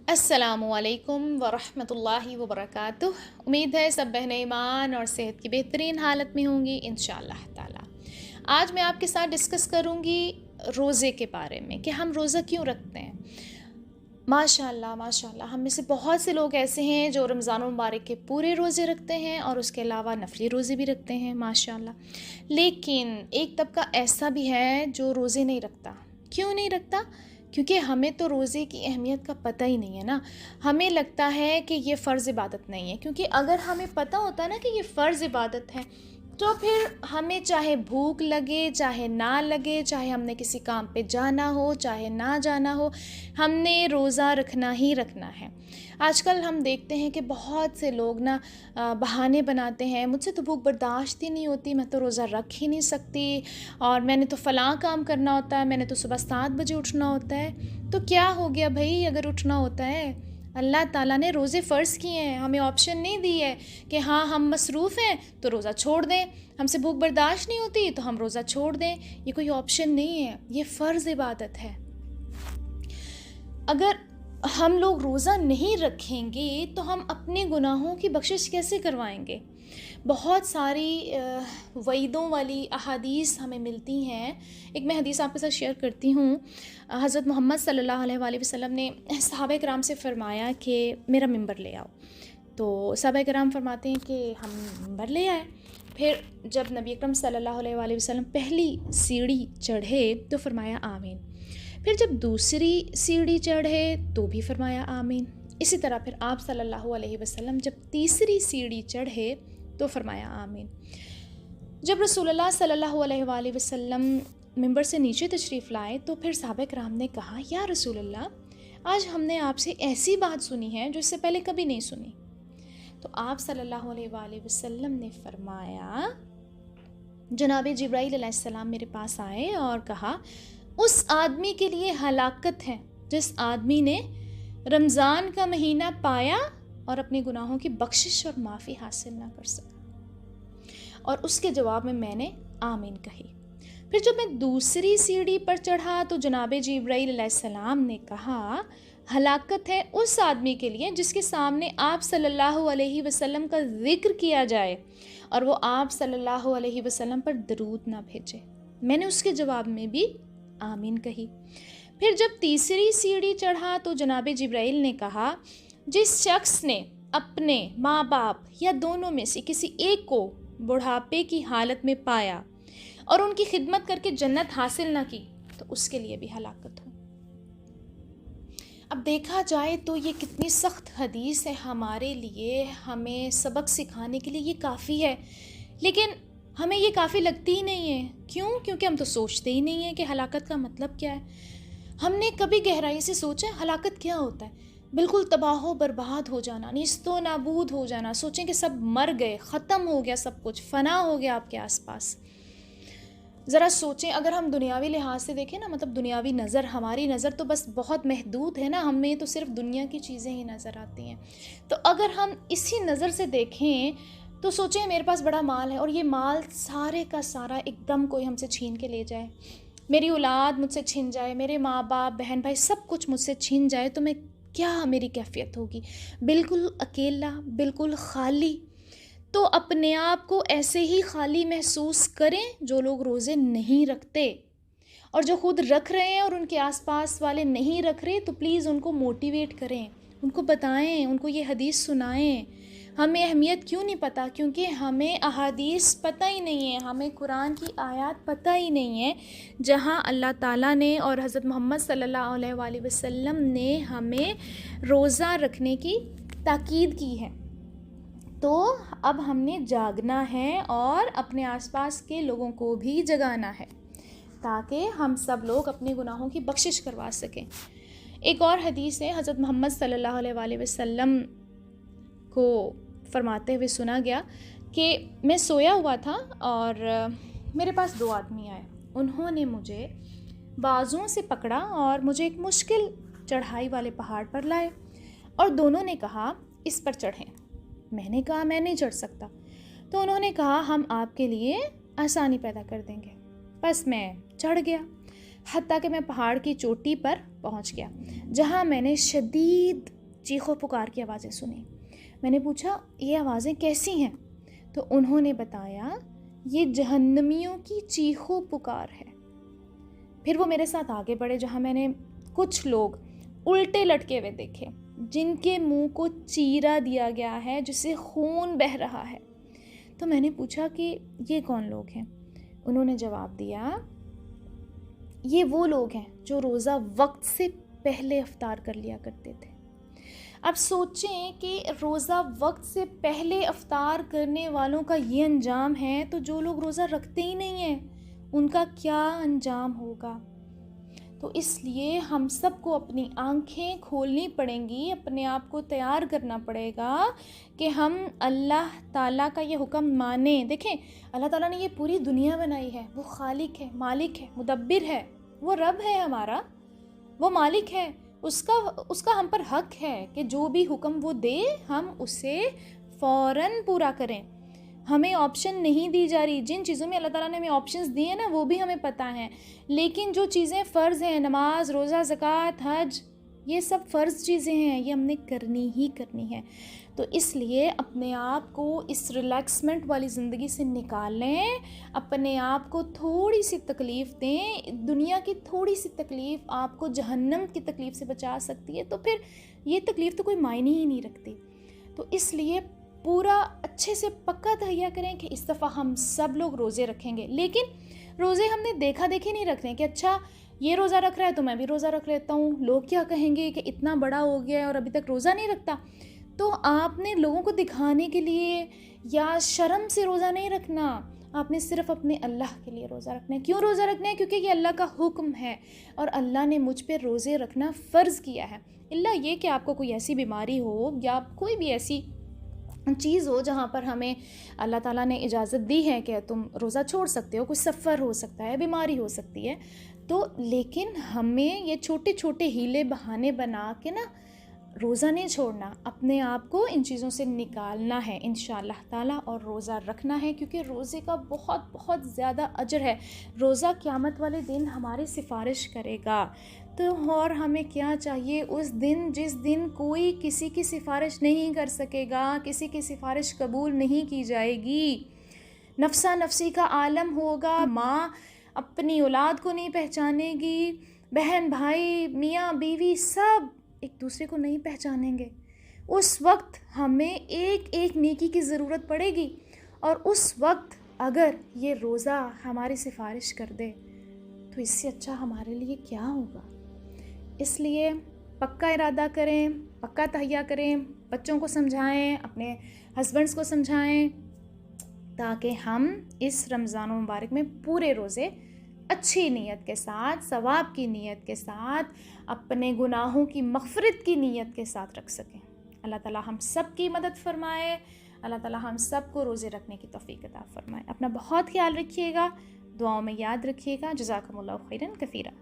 अस्सलामुअलैकुम वरहमतुल्लाहि वबरकातुह। उम्मीद है सब बहनें ईमान और सेहत की बेहतरीन हालत में होंगी इंशाअल्लाह ताला। आज मैं आपके साथ डिस्कस करूँगी रोज़े के बारे में कि हम रोज़ा क्यों रखते हैं। माशाअल्लाह माशाअल्लाह, हम में से बहुत से लोग ऐसे हैं जो रमज़ान मुबारक के पूरे रोज़े रखते हैं और उसके अलावा नफली रोज़े भी रखते हैं माशाअल्लाह। लेकिन एक तबका ऐसा भी है जो रोज़े नहीं रखता। क्यों नहीं रखता? क्योंकि हमें तो रोज़े की अहमियत का पता ही नहीं है ना। हमें लगता है कि ये फ़र्ज़ इबादत नहीं है, क्योंकि अगर हमें पता होता ना कि ये फ़र्ज़ इबादत है तो फिर हमें चाहे भूख लगे चाहे ना लगे, चाहे हमने किसी काम पे जाना हो चाहे ना जाना हो, हमने रोज़ा रखना ही रखना है। आजकल हम देखते हैं कि बहुत से लोग ना बहाने बनाते हैं, मुझसे तो भूख बर्दाश्त ही नहीं होती, मैं तो रोज़ा रख ही नहीं सकती, और मैंने तो फ़लाँ काम करना होता है, मैंने तो सुबह 7 बजे उठना होता है। तो क्या हो गया भाई, अगर उठना होता है? अल्लाह ताला ने रोज़े फ़र्ज़ किए हैं, हमें ऑप्शन नहीं दी है कि हाँ हम मसरूफ़ हैं तो रोज़ा छोड़ दें, हमसे भूख बर्दाश्त नहीं होती तो हम रोज़ा छोड़ दें। ये कोई ऑप्शन नहीं है, ये फ़र्ज़ इबादत है। अगर हम लोग रोज़ा नहीं रखेंगे तो हम अपने गुनाहों की बख्शिश कैसे करवाएंगे? बहुत सारी वईदों वाली अहादीस हमें मिलती हैं। एक मैं हदीस आपके साथ शेयर करती हूँ। हज़रत मोहम्मद सल्लल्लाहु अलैहि वसल्लम ने सहाबा किराम से फ़रमाया कि मेरा मिंबर ले आओ। तो सहाबा किराम फरमाते हैं कि हम मिंबर ले आए। फिर जब नबी अकरम सल्लल्लाहु अलैहि वसल्लम पहली सीढ़ी चढ़े तो फरमाया आमीन। फिर जब दूसरी सीढ़ी चढ़े तो भी फरमाया आमीन। इसी तरह फिर आप सल्लल्लाहु अलैहि वसल्लम जब तीसरी सीढ़ी चढ़े तो फरमाया आमीन। जब रसूलुल्लाह सल्लल्लाहु अलैहि वसल्लम मिंबर से नीचे तशरीफ़ लाए तो फिर सहाबा किराम ने कहा, या रसूलुल्लाह, आज हमने आपसे ऐसी बात सुनी है जो इससे पहले कभी नहीं सुनी। तो आप सल्लल्लाहु अलैहि वसल्लम ने फरमाया, जनाब जिब्राईल अलैहिस्सलाम मेरे पास आए और कहा, उस आदमी के लिए हलाकत है जिस आदमी ने रमज़ान का महीना पाया और अपने गुनाहों की बख्शिश और माफ़ी हासिल ना कर सका। और उसके जवाब में मैंने आमीन कही। फिर जब मैं दूसरी सीढ़ी पर चढ़ा तो जनाब जिब्राईल अलैहिस्सलाम ने कहा, हलाकत है उस आदमी के लिए जिसके सामने आप सल्लल्लाहु अलैहि वसल्लम का जिक्र किया जाए और वो आप सल्लल्लाहु अलैहि वसल्लम पर दरूद ना भेजे। मैंने उसके जवाब में भी आमीन कही। फिर जब तीसरी सीढ़ी चढ़ा तो जनाब जिब्राईल ने कहा, जिस शख्स ने अपने माँ बाप या दोनों में से किसी एक को बुढ़ापे की हालत में पाया और उनकी खिदमत करके जन्नत हासिल ना की तो उसके लिए भी हलाकत हो। अब देखा जाए तो ये कितनी सख्त हदीस है हमारे लिए, हमें सबक सिखाने के लिए ये काफ़ी है, लेकिन हमें ये काफ़ी लगती ही नहीं है। क्यों? क्योंकि हम तो सोचते ही नहीं हैं कि हलाकत का मतलब क्या है। हमने कभी गहराई से सोचा है हलाकत क्या होता है? बिल्कुल तबाह बर्बाद हो जाना, निस्तो नाबूद हो जाना, सोचें कि सब मर गए, ख़त्म हो गया, सब कुछ फ़ना हो गया आपके आसपास। ज़रा सोचें, अगर हम दुनियावी लिहाज से देखें ना, मतलब दुनियावी नज़र, हमारी नज़र तो बस बहुत महदूद है ना, हमें तो सिर्फ दुनिया की चीज़ें ही नज़र आती हैं। तो अगर हम इसी नज़र से देखें तो सोचें मेरे पास बड़ा माल है और ये माल सारे का सारा एकदम कोई हमसे छीन के ले जाए, मेरी औलाद मुझसे छिन जाए, मेरे माँ बाप बहन भाई सब कुछ मुझसे छिन जाए, तो मैं क्या मेरी कैफियत होगी? बिल्कुल अकेला, बिल्कुल खाली। तो अपने आप को ऐसे ही खाली महसूस करें जो लोग रोज़े नहीं रखते, और जो खुद रख रहे हैं और उनके आसपास वाले नहीं रख रहे, तो प्लीज़ उनको मोटिवेट करें, उनको बताएं, उनको ये हदीस सुनाएं। हमें अहमियत क्यों नहीं पता? क्योंकि हमें अहादीस पता ही नहीं है, हमें कुरान की आयत पता ही नहीं है जहाँ अल्लाह ताला ने और हज़रत मोहम्मद सल्लल्लाहु अलैहि वसल्लम ने हमें रोज़ा रखने की ताकीद की है। तो अब हमने जागना है और अपने आसपास के लोगों को भी जगाना है ताकि हम सब लोग अपने गुनाहों की बख्शिश करवा सकें। एक और हदीस है, हज़रत मोहम्मद सल्लल्लाहु अलैहि वसल्लम को फरमाते हुए सुना गया कि मैं सोया हुआ था और मेरे पास दो आदमी आए। उन्होंने मुझे बाजुओं से पकड़ा और मुझे एक मुश्किल चढ़ाई वाले पहाड़ पर लाए और दोनों ने कहा, इस पर चढ़ें। मैंने कहा, मैं नहीं चढ़ सकता। तो उन्होंने कहा, हम आपके लिए आसानी पैदा कर देंगे। बस मैं चढ़ गया, हत्ता कि मैं पहाड़ की चोटी पर पहुंच गया, जहां मैंने शदीद चीखों पुकार की आवाज़ें सुनी। मैंने पूछा ये आवाज़ें कैसी हैं? तो उन्होंने बताया ये जहन्नमियों की चीखों पुकार है। फिर वो मेरे साथ आगे बढ़े, जहाँ मैंने कुछ लोग उल्टे लटके हुए देखे जिनके मुंह को चीरा दिया गया है, जिससे खून बह रहा है। तो मैंने पूछा कि ये कौन लोग हैं? उन्होंने जवाब दिया ये वो लोग हैं जो रोज़ा वक्त से पहले इफ्तार कर लिया करते थे। अब सोचें कि रोज़ा वक्त से पहले इफ्तार करने वालों का ये अंजाम है, तो जो लोग रोज़ा रखते ही नहीं हैं उनका क्या अंजाम होगा। तो इसलिए हम सबको अपनी आंखें खोलनी पड़ेंगी, अपने आप को तैयार करना पड़ेगा कि हम अल्लाह ताला का ये हुक्म माने। देखें, अल्लाह ताला ने ये पूरी दुनिया बनाई है, वो खालिक है, मालिक है, मुदब्बिर है, वो रब है हमारा, वो मालिक है। उसका हम पर हक है कि जो भी हुक्म वो दे हम उसे फ़ौरन पूरा करें। हमें ऑप्शन नहीं दी जा रही। जिन चीज़ों में अल्लाह ताला ने हमें ऑप्शंस दिए हैं ना, वो भी हमें पता है, लेकिन जो चीज़ें फ़र्ज़ हैं, नमाज, रोज़ा, ज़कात, हज, ये सब फ़र्ज़ चीज़ें हैं, ये हमने करनी ही करनी है। तो इसलिए अपने आप को इस रिलैक्समेंट वाली ज़िंदगी से निकालें, अपने आप को थोड़ी सी तकलीफ़ दें। दुनिया की थोड़ी सी तकलीफ़ आपको जहन्नम की तकलीफ़ से बचा सकती है, तो फिर ये तकलीफ़ तो कोई मायने ही नहीं रखती। तो इसलिए पूरा अच्छे से पक्का तहैया करें कि इस दफ़ा हम सब लोग रोज़े रखेंगे। लेकिन रोज़े हमने देखा देखी नहीं रख रहे हैं कि अच्छा ये रोज़ा रख रहा है तो मैं भी रोज़ा रख लेता हूँ, लोग क्या कहेंगे कि इतना बड़ा हो गया है और अभी तक रोज़ा नहीं रखता। तो आपने लोगों को दिखाने के लिए या शर्म से रोज़ा नहीं रखना, आपने सिर्फ अपने अल्लाह के लिए रोज़ा रखना है। क्यों रोज़ा रखना है? क्योंकि ये अल्लाह का हुक्म है और अल्लाह ने मुझ पर रोज़े रखना फ़र्ज़ किया है। इल्ला ये कि आपको कोई ऐसी बीमारी हो या कोई भी ऐसी चीज़ हो जहाँ पर हमें अल्लाह ताला ने इजाज़त दी है कि तुम रोज़ा छोड़ सकते हो, कुछ सफ़र हो सकता है, बीमारी हो सकती है, तो लेकिन हमें ये छोटे छोटे हीले बहाने बना के ना रोज़ा नहीं छोड़ना, अपने आप को इन चीज़ों से निकालना है इंशाअल्लाह ताला और रोज़ा रखना है। क्योंकि रोज़े का बहुत बहुत ज़्यादा अजर है। रोज़ा क़यामत वाले दिन हमारी सिफारिश करेगा। तो और हमें क्या चाहिए उस दिन, जिस दिन कोई किसी की सिफारिश नहीं कर सकेगा, किसी की सिफारिश कबूल नहीं की जाएगी, नफ्सा नफ्सी का आलम होगा, माँ अपनी औलाद को नहीं पहचानेगी, बहन भाई मियाँ बीवी सब एक दूसरे को नहीं पहचानेंगे। उस वक्त हमें एक एक नेकी की ज़रूरत पड़ेगी और उस वक्त अगर ये रोज़ा हमारी सिफारिश कर दे तो इससे अच्छा हमारे लिए क्या होगा। इसलिए पक्का इरादा करें, पक्का तहैया करें, बच्चों को समझाएं, अपने हस्बैंड्स को समझाएं, ताकि हम इस रमज़ान मुबारक में पूरे रोज़े अच्छी नीयत के साथ, सवाब की नीयत के साथ, अपने गुनाहों की मग़फ़िरत की नीयत के साथ रख सकें। अल्लाह ताला हम सब की मदद फ़रमाए, अल्लाह ताला हम सब को रोज़े रखने की तौफ़ीक़ अता फ़रमाए। अपना बहुत ख्याल रखिएगा, दुआओं में याद रखिएगा। जज़ाकुमुल्लाहु खैरन कसीरा।